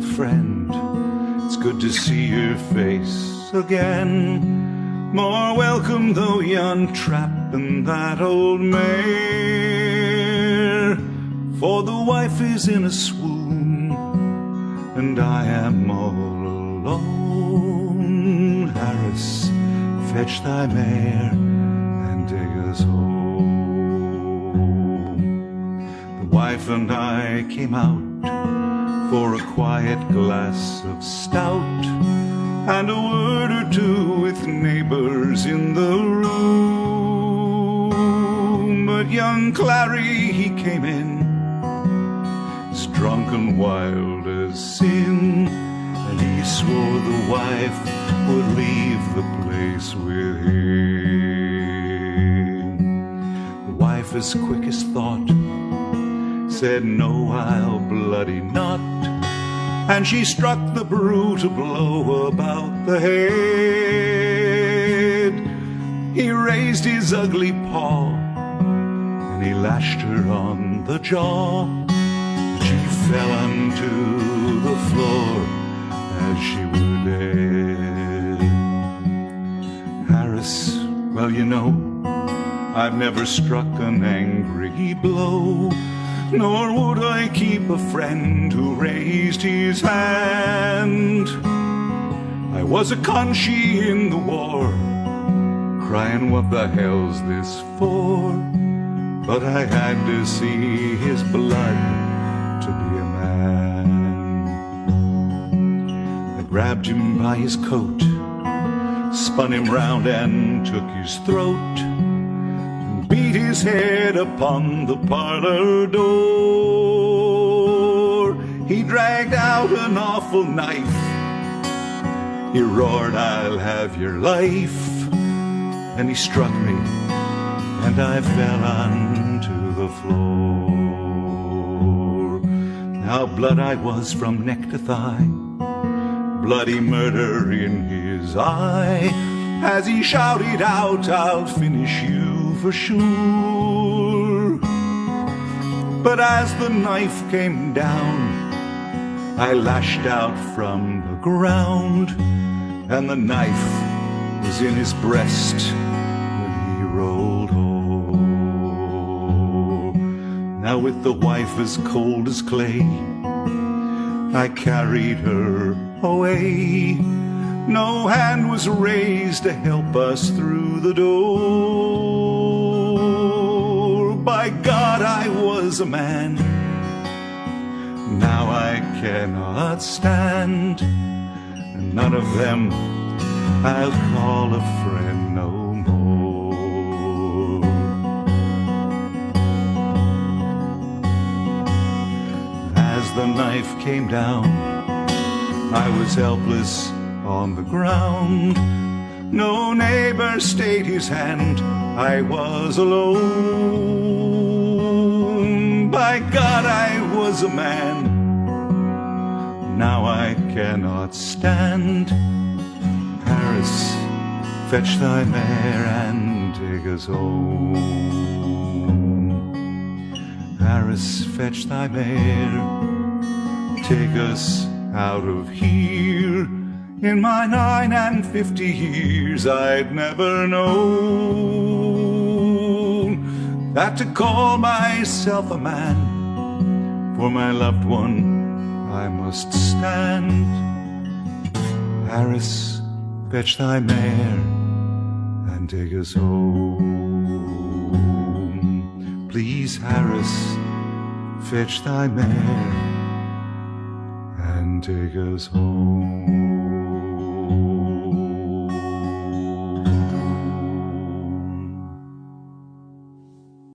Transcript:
old friend, it's good to see your face again. More welcome though yon trap and that old mare, for the wife is in a swoon, and I am all alone. Harris, fetch thy mare and take us home. The wife and I came out for a quiet glass of stout and a word or two with neighbors in the room. But young Clary, he came in, as drunk and wild as sin, and he swore the wife would leave the place with him. The wife, as quick as thought, said, "No, I'll bloody not," and she struck the brute a blow about the head. He raised his ugly paw and he lashed her on the jaw. She fell onto the floor as she were dead. Harris, well, you know, I've never struck an angry blow, nor would I keep a friend who raised his hand. I was a Conchie in the war, crying, "What the hell's this for?" But I had to see his blood to be a man. I grabbed him by his coat, spun him round and took his throat, beat his head upon the parlor door. He dragged out an awful knife. He roared, "I'll have your life." And he struck me, and I fell onto the floor. Now blood I was from neck to thigh, bloody murder in his eye, as he shouted out, "I'll finish you for sure." But as the knife came down, I lashed out from the ground, and the knife was in his breast when he rolled home. Now with the wife as cold as clay, I carried her away. No hand was raised to help us through the door. By God, I was a man. Now I cannot stand, and none of them I'll call a friend no more. As the knife came down, I was helpless on the ground. No neighbor stayed his hand, I was alone. By God, I was a man. Now I cannot stand. Harris, fetch thy mare and take us home. Harris, fetch thy mare, take us out of here. In my 59 years I'd never known that to call myself a man, for my loved one I must stand. Harris, fetch thy mare and take us home. Please, Harris, fetch thy mare and take us home.